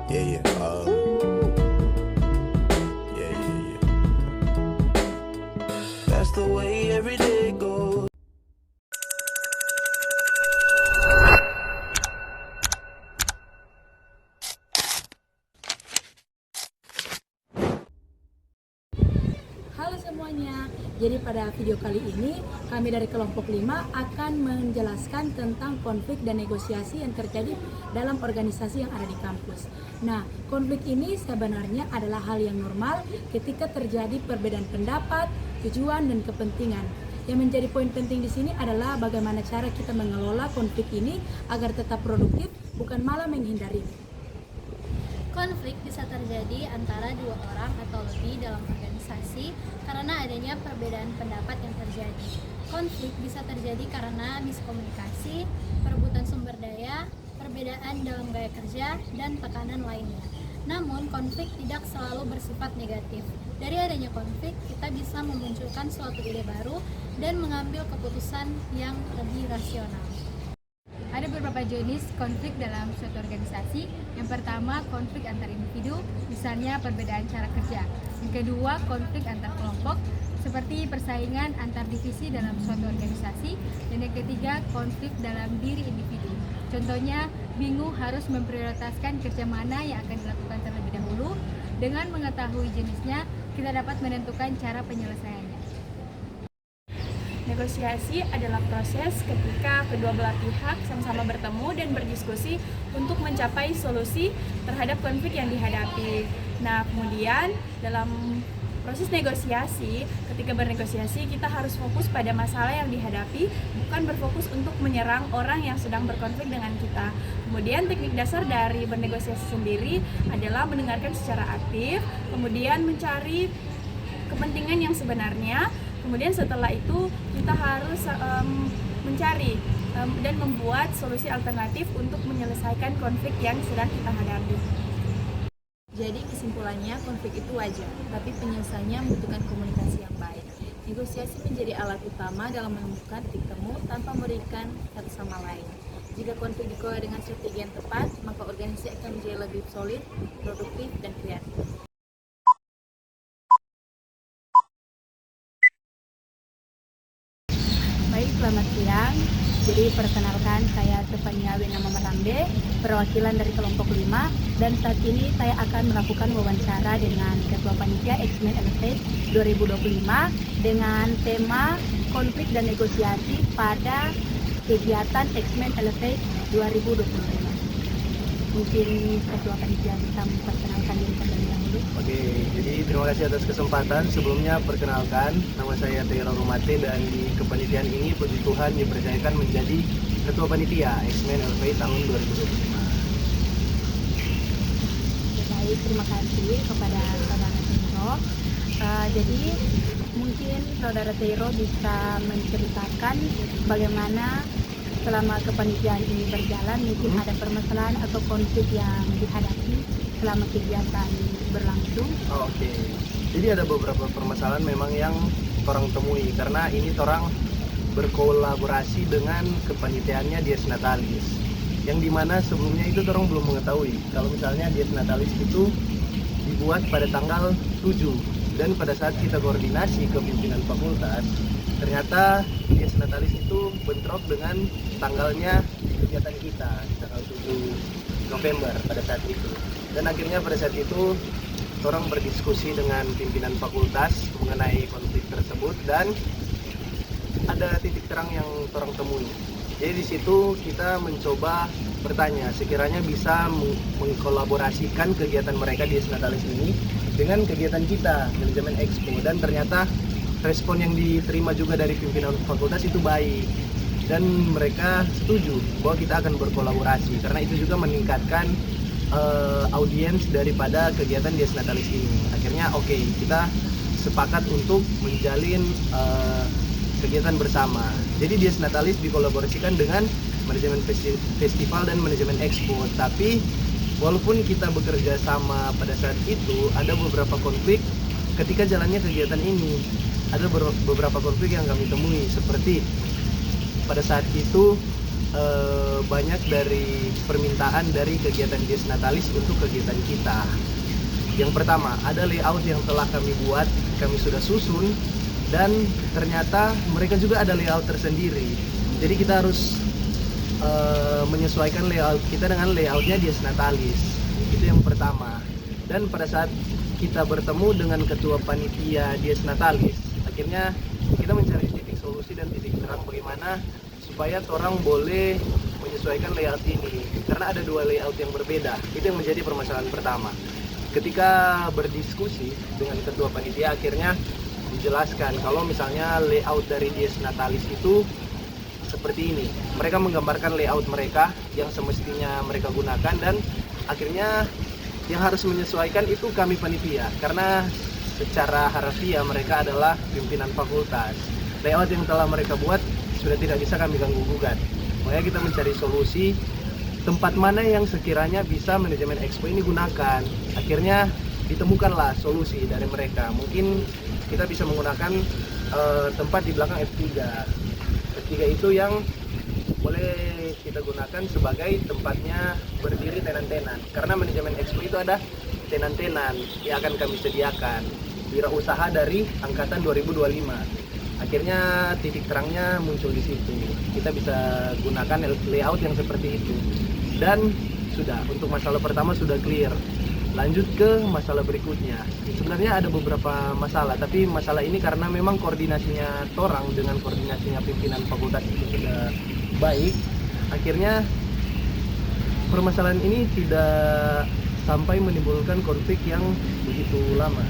Yeah, yeah. Yeah, yeah, yeah. That's the way every day goes. Halo semuanya, jadi pada video kali ini kami dari kelompok 5 akan menjelaskan tentang konflik dan negosiasi yang terjadi dalam organisasi yang ada di kampus. Nah, konflik ini sebenarnya adalah hal yang normal ketika terjadi perbedaan pendapat, tujuan, dan kepentingan. Yang menjadi poin penting di sini adalah bagaimana cara kita mengelola konflik ini agar tetap produktif, bukan malah menghindarinya. Konflik bisa terjadi antara dua orang atau lebih dalam organisasi karena adanya perbedaan pendapat yang terjadi. Konflik bisa terjadi karena miskomunikasi, perebutan sumber daya, perbedaan dalam gaya kerja, dan tekanan lainnya. Namun, konflik tidak selalu bersifat negatif. Dari adanya konflik, kita bisa memunculkan suatu ide baru dan mengambil keputusan yang lebih rasional. Ada beberapa jenis konflik dalam suatu organisasi. Yang pertama, konflik antar individu, misalnya perbedaan cara kerja. Yang kedua, konflik antar kelompok, seperti persaingan antar divisi dalam suatu organisasi. Dan yang ketiga, konflik dalam diri individu. Contohnya, bingung harus memprioritaskan kerja mana yang akan dilakukan terlebih dahulu. Dengan mengetahui jenisnya, kita dapat menentukan cara penyelesaiannya. Negosiasi adalah proses ketika kedua belah pihak sama-sama bertemu dan berdiskusi untuk mencapai solusi terhadap konflik yang dihadapi. Nah, kemudian dalam proses negosiasi, ketika bernegosiasi kita harus fokus pada masalah yang dihadapi, bukan berfokus untuk menyerang orang yang sedang berkonflik dengan kita. Kemudian teknik dasar dari bernegosiasi sendiri adalah mendengarkan secara aktif, kemudian mencari kepentingan yang sebenarnya. Kemudian setelah itu kita harus mencari dan membuat solusi alternatif untuk menyelesaikan konflik yang sedang kita hadapi. Jadi kesimpulannya, konflik itu wajar, tapi penyelesaiannya membutuhkan komunikasi yang baik. Negosiasi menjadi alat utama dalam menemukan titik temu tanpa merugikan satu sama lain. Jika konflik dikelola dengan strategi yang tepat, maka organisasi akan menjadi lebih solid, produktif, dan kreatif. Baik, selamat siang. Jadi perkenalkan, saya Stefania Wina Mamarande, perwakilan dari kelompok 5, dan saat ini saya akan melakukan wawancara dengan Ketua Panitia X-Men Elevate 2025 dengan tema konflik dan negosiasi pada kegiatan X-Men Elevate 2025. Mungkin Ketua Panitia bisa memperkenalkan diri terlebih dahulu. Oke, jadi terima kasih atas kesempatan. Sebelumnya perkenalkan, nama saya Teira Rumate dan di kepanitiaan ini puji Tuhan dipercayakan menjadi Ketua Panitia X-Men Elevate tahun 2025. Baik, terima kasih kepada Saudara Teiro. Jadi mungkin Saudara Teiro bisa menceritakan bagaimana selama kepanitiaan ini berjalan, mungkin ada permasalahan atau konflik yang dihadapi selama kegiatan berlangsung. Oke, jadi ada beberapa permasalahan memang yang orang temui karena ini orang berkolaborasi dengan kepanitiaannya Dies Natalis, yang dimana sebelumnya itu orang belum mengetahui kalau misalnya Dies Natalis itu dibuat pada tanggal 7, dan pada saat kita koordinasi ke pimpinan fakultas, ternyata Dies Natalis itu bentrok dengan tanggalnya kegiatan kita, tanggal 7 November pada saat itu. Dan akhirnya pada saat itu orang berdiskusi dengan pimpinan fakultas mengenai konflik tersebut dan ada titik terang yang orang temui. Jadi di situ kita mencoba bertanya sekiranya bisa mengkolaborasikan kegiatan mereka di Natalis ini dengan kegiatan kita manajemen expo, dan ternyata respon yang diterima juga dari pimpinan fakultas itu baik dan mereka setuju bahwa kita akan berkolaborasi karena itu juga meningkatkan audiens daripada kegiatan Dies Natalis ini. Akhirnya oke, kita sepakat untuk menjalin kegiatan bersama. Jadi Dies Natalis dikolaborasikan dengan manajemen festival dan manajemen expo. Tapi walaupun kita bekerja sama pada saat itu, ada beberapa konflik ketika jalannya kegiatan ini. Ada beberapa konflik yang kami temui, seperti pada saat itu banyak dari permintaan dari kegiatan Dies Natalis untuk kegiatan kita. Yang pertama, ada layout yang telah kami buat, kami sudah susun, dan ternyata mereka juga ada layout tersendiri. Jadi kita harus menyesuaikan layout kita dengan layoutnya Dies Natalis. Itu yang pertama. Dan pada saat kita bertemu dengan ketua panitia Dies Natalis, akhirnya kita mencari titik solusi dan titik terang bagaimana supaya orang boleh menyesuaikan layout ini, karena ada dua layout yang berbeda. Itu yang menjadi permasalahan pertama. Ketika berdiskusi dengan ketua panitia, akhirnya dijelaskan kalau misalnya layout dari Dies Natalis itu seperti ini. Mereka menggambarkan layout mereka yang semestinya mereka gunakan, dan akhirnya yang harus menyesuaikan itu kami panitia, karena secara harfiah mereka adalah pimpinan fakultas. Layout yang telah mereka buat sudah tidak bisa kami ganggu gugat. Makanya kita mencari solusi tempat mana yang sekiranya bisa manajemen expo ini gunakan. Akhirnya ditemukanlah solusi dari mereka. Mungkin kita bisa menggunakan tempat di belakang F3. F3 itu yang boleh kita gunakan sebagai tempatnya berdiri tenan-tenan. Karena manajemen expo itu ada tenan-tenan yang akan kami sediakan. Wirausaha dari angkatan 2025. Akhirnya titik terangnya muncul di situ. Kita bisa gunakan layout yang seperti itu. Dan sudah, untuk masalah pertama sudah clear. Lanjut ke masalah berikutnya. Sebenarnya ada beberapa masalah, tapi masalah ini karena memang koordinasinya torang dengan koordinasinya pimpinan fakultas itu sudah baik. Akhirnya permasalahan ini tidak sampai menimbulkan konflik yang begitu lama.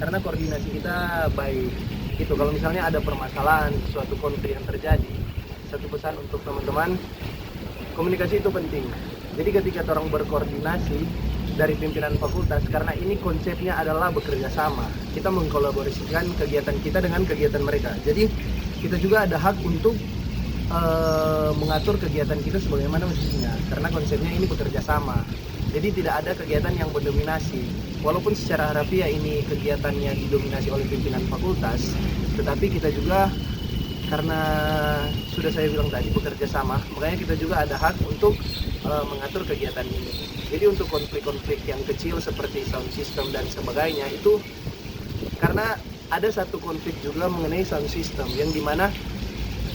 Karena koordinasi kita baik. Itu kalau misalnya ada permasalahan, suatu konflik yang terjadi, satu pesan untuk teman-teman, komunikasi itu penting. Jadi ketika orang berkoordinasi dari pimpinan fakultas, karena ini konsepnya adalah bekerja sama, kita mengkolaborasikan kegiatan kita dengan kegiatan mereka. Jadi kita juga ada hak untuk mengatur kegiatan kita sebagaimana mestinya, karena konsepnya ini bekerja sama. Jadi tidak ada kegiatan yang mendominasi. Walaupun secara harfiah ini kegiatannya didominasi oleh pimpinan fakultas, tetapi kita juga, karena sudah saya bilang tadi bekerja sama, makanya kita juga ada hak untuk mengatur kegiatan ini. Jadi untuk konflik-konflik yang kecil seperti sound system dan sebagainya itu, karena ada satu konflik juga mengenai sound system, yang dimana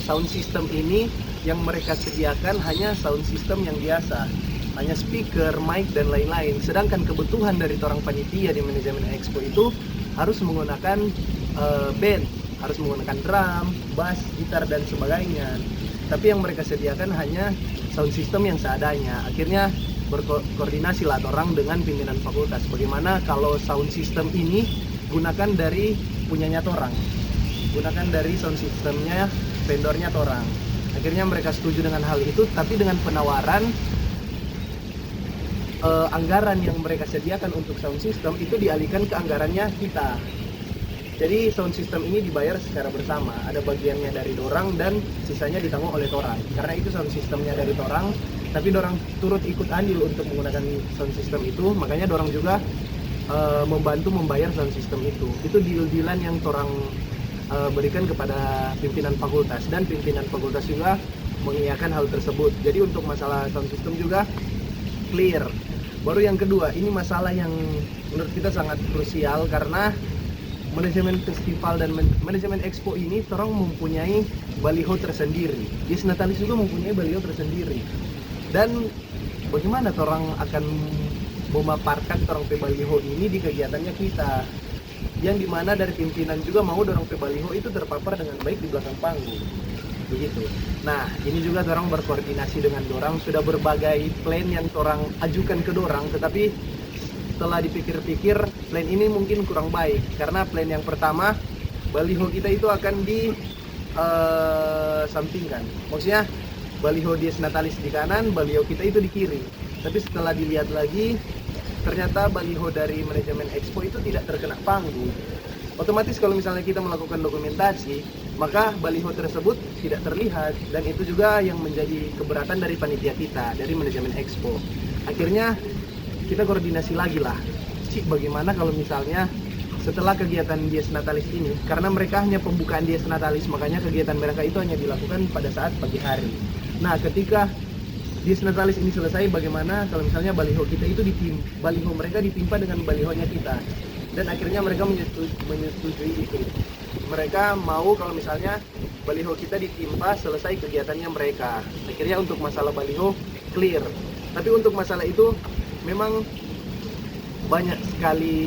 sound system ini yang mereka sediakan hanya sound system yang biasa, hanya speaker, mic, dan lain-lain. Sedangkan kebutuhan dari orang panitia di manajemen expo itu harus menggunakan band, harus menggunakan drum, bass, gitar, dan sebagainya. Tapi yang mereka sediakan hanya sound system yang seadanya. Akhirnya berkoordinasi lah orang dengan pimpinan fakultas. Bagaimana kalau sound system ini gunakan dari punyanya orang, gunakan dari sound systemnya vendornya orang. Akhirnya mereka setuju dengan hal itu, tapi dengan penawaran anggaran yang mereka sediakan untuk sound system itu dialihkan ke anggarannya kita. Jadi sound system ini dibayar secara bersama, ada bagiannya dari dorang dan sisanya ditanggung oleh torang. Karena itu sound systemnya dari torang, tapi dorang turut ikut andil untuk menggunakan sound system itu, makanya dorang juga membantu membayar sound system itu. Itu deal-dealan yang torang berikan kepada pimpinan fakultas, dan pimpinan fakultas juga mengiyakan hal tersebut. Jadi untuk masalah sound system juga clear. Baru yang kedua, ini masalah yang menurut kita sangat krusial, karena manajemen festival dan manajemen expo ini orang mempunyai baliho tersendiri. Dies Natalis juga mempunyai baliho tersendiri. Dan bagaimana orang akan memaparkan orang baliho ini di kegiatannya kita, yang dimana dari pimpinan juga mau orang baliho itu terpapar dengan baik di belakang panggung. Begitu. Nah, ini juga orang berkoordinasi dengan dorang, sudah berbagai plan yang orang ajukan ke dorang, tetapi setelah dipikir-pikir plan ini mungkin kurang baik, karena plan yang pertama baliho kita itu akan sampingkan. Maksudnya baliho Dies Natalis di kanan, baliho kita itu di kiri. Tapi setelah dilihat lagi, ternyata baliho dari manajemen expo itu tidak terkena panggung. Otomatis kalau misalnya kita melakukan dokumentasi, maka baliho tersebut tidak terlihat, dan itu juga yang menjadi keberatan dari panitia kita, dari manajemen expo. Akhirnya kita koordinasi lagi lah, bagaimana kalau misalnya setelah kegiatan Dies Natalis ini, karena mereka hanya pembukaan Dies Natalis, makanya kegiatan mereka itu hanya dilakukan pada saat pagi hari. Nah, ketika disnatalis ini selesai, bagaimana kalau misalnya baliho kita itu baliho mereka ditimpa dengan balihonya kita, dan akhirnya mereka menyetujui itu. Mereka mau kalau misalnya baliho kita ditimpa selesai kegiatannya mereka. Akhirnya untuk masalah baliho clear. Tapi untuk masalah itu memang banyak sekali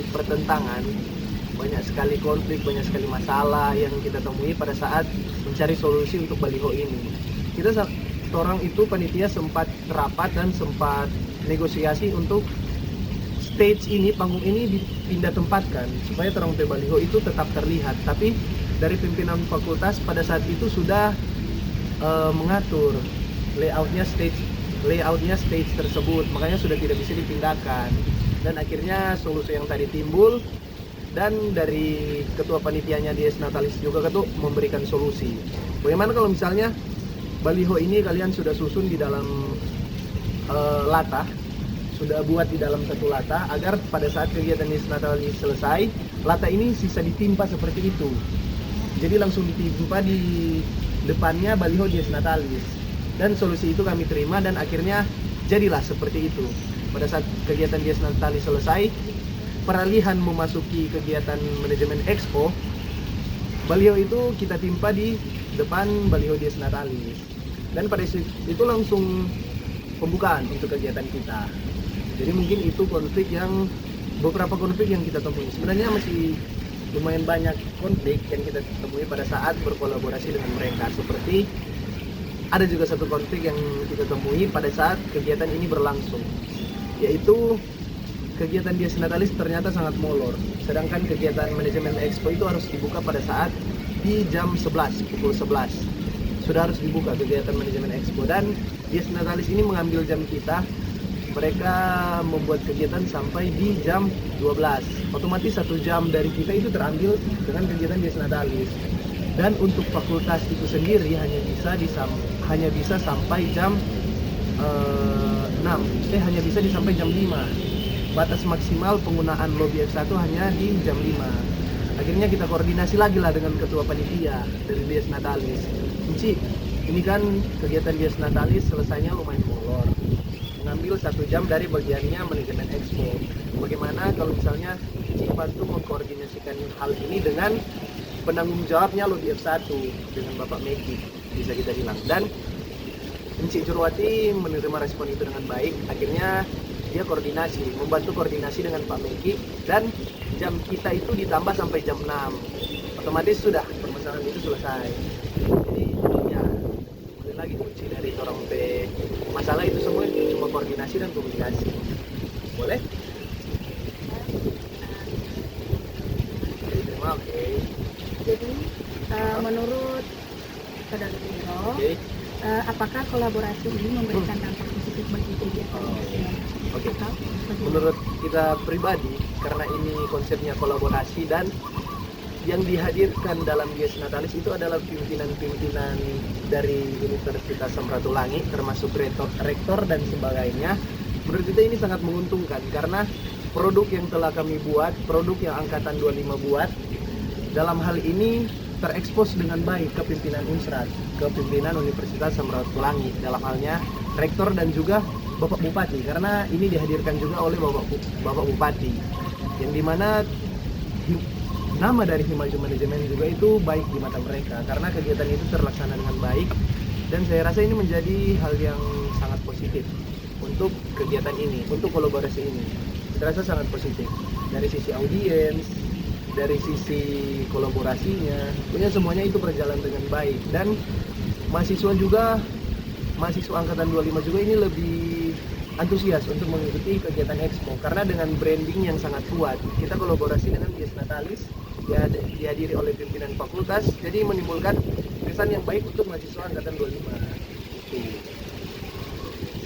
pertentangan, banyak sekali konflik, banyak sekali masalah yang kita temui pada saat mencari solusi untuk baliho ini. Kita orang itu panitia sempat rapat dan sempat negosiasi untuk stage ini, panggung ini dipindah tempatkan supaya terang baliho itu tetap terlihat. Tapi dari pimpinan fakultas pada saat itu sudah mengatur layoutnya stage tersebut, makanya sudah tidak bisa dipindahkan. Dan akhirnya solusi yang tadi timbul, dan dari ketua panitianya di Natalis juga ketua memberikan solusi. Bagaimana kalau misalnya baliho ini kalian sudah susun di dalam latah, sudah buat di dalam satu latah, agar pada saat kegiatan di Natalis selesai, latah ini sisa ditimpa seperti itu. Jadi langsung ditimpa di depannya baliho di Natalis. Dan solusi itu kami terima, dan akhirnya jadilah seperti itu. Pada saat kegiatan di Natalis selesai, peralihan memasuki kegiatan manajemen expo, baliho itu kita timpa di depan baliho di Natalis. Dan pada itu langsung pembukaan untuk kegiatan kita. Jadi mungkin itu beberapa konflik yang kita temui. Sebenarnya masih lumayan banyak konflik yang kita temui pada saat berkolaborasi dengan mereka. Seperti ada juga satu konflik yang kita temui pada saat kegiatan ini berlangsung, yaitu kegiatan di Natalis ternyata sangat molor. Sedangkan kegiatan manajemen expo itu harus dibuka pada saat di jam 11, pukul 11. Sudah harus dibuka kegiatan manajemen expo, dan di Natalis ini mengambil jam kita. Mereka membuat kegiatan sampai di jam 12. Otomatis 1 jam dari kita itu terambil dengan kegiatan di Natalis. Dan untuk fakultas itu sendiri hanya bisa sampai jam 6. Hanya bisa sampai jam 5. Batas maksimal penggunaan lobby F1 hanya di jam 5. Akhirnya kita koordinasi lagi lah dengan ketua panitia dari DS Natalis. Kunci, ini kan kegiatan DS Natalis selesainya lumayan molor, mengambil 1 jam dari bagiannya manajemen expo. Bagaimana kalau misalnya Kunci bantu mengkoordinasikan hal ini dengan penanggung jawabnya lobby F1, dengan Bapak Meki, bisa kita bilang. Dan Kunci Jurwati menerima respon itu dengan baik. Akhirnya dia membantu koordinasi dengan Pak Meki, dan jam kita itu ditambah sampai jam 6. Otomatis sudah permasalahan itu selesai. Jadi ya, boleh lagi kunci dari orang masalah itu semua cuma koordinasi dan komunikasi. Boleh? Terima kasih. Jadi menurut Saudara Tiro, apakah kolaborasi ini memberikan dampak positif bagi kegiatan? Oke. Menurut kita pribadi, karena ini konsepnya kolaborasi dan yang dihadirkan dalam GS Natalis itu adalah pimpinan-pimpinan dari Universitas Samratulangi, termasuk rektor dan sebagainya. Menurut kita ini sangat menguntungkan karena produk yang telah kami buat, produk yang angkatan 25 buat, dalam hal ini terekspos dengan baik ke pimpinan Unsrat, ke pimpinan Universitas Samratulangi, dalam halnya rektor dan juga Bapak Bupati, karena ini dihadirkan juga oleh Bapak Bupati, yang dimana nama dari Himaju Manajemen juga itu baik di mata mereka, karena kegiatan itu terlaksana dengan baik, dan saya rasa ini menjadi hal yang sangat positif untuk kegiatan ini, untuk kolaborasi ini. Saya rasa sangat positif dari sisi audiens, dari sisi kolaborasinya, punya semuanya itu berjalan dengan baik. Dan mahasiswa angkatan 25 juga ini lebih antusias untuk mengikuti kegiatan expo karena dengan branding yang sangat kuat. Kita kolaborasi dengan GS Natalis, dihadiri oleh pimpinan fakultas, jadi menimbulkan kesan yang baik untuk mahasiswa angkatan 25.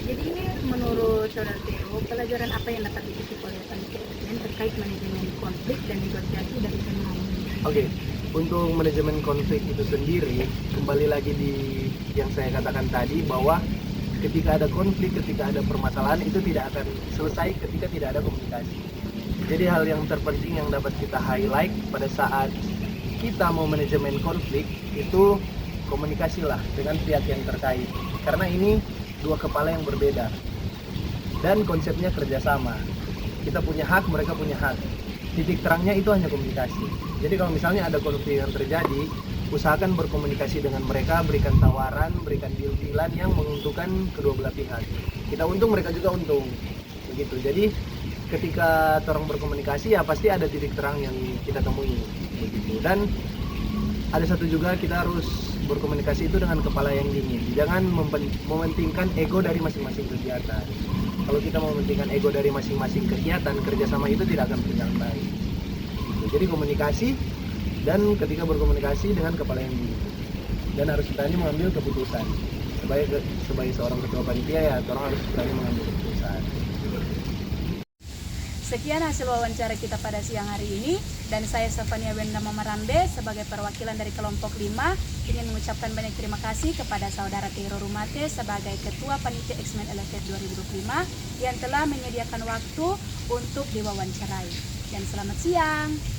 Jadi ini menurut Saudara Tiro, pelajaran apa yang dapat dipetik oleh panitia terkait manajemen konflik dan negosiasi dari seniman? Oke, untuk manajemen konflik itu sendiri, kembali lagi di yang saya katakan tadi, bahwa ketika ada konflik, ketika ada permasalahan, itu tidak akan selesai ketika tidak ada komunikasi. Jadi hal yang terpenting yang dapat kita highlight pada saat kita mau manajemen konflik itu komunikasilah dengan pihak yang terkait. Karena ini dua kepala yang berbeda. Dan konsepnya kerjasama. Kita punya hak, mereka punya hak. Titik terangnya itu hanya komunikasi. Jadi kalau misalnya ada konflik yang terjadi, usahakan berkomunikasi dengan mereka, berikan tawaran, berikan deal-dealan yang menguntungkan kedua belah pihak. Kita untung, mereka juga untung. Begitu. Jadi ketika orang berkomunikasi ya pasti ada titik terang yang kita temui. Begitu. Dan ada satu juga, kita harus berkomunikasi itu dengan kepala yang dingin. Jangan mementingkan ego dari masing-masing kegiatan. Kalau kita mementingkan ego dari masing-masing kegiatan, kerjasama itu tidak akan berjalan baik. Jadi komunikasi, dan ketika berkomunikasi dengan kepala yang dingin. Dan harus berani mengambil keputusan. Sebagai seorang ketua panitia ya, orang harus berani mengambil keputusan. Sekian hasil wawancara kita pada siang hari ini, dan saya Stefania Wenda Mamarambe sebagai perwakilan dari kelompok 5 ingin mengucapkan banyak terima kasih kepada saudara Teiro Rumate sebagai Ketua Panitia X-Men Elevate 2025 yang telah menyediakan waktu untuk diwawancarai. Dan selamat siang.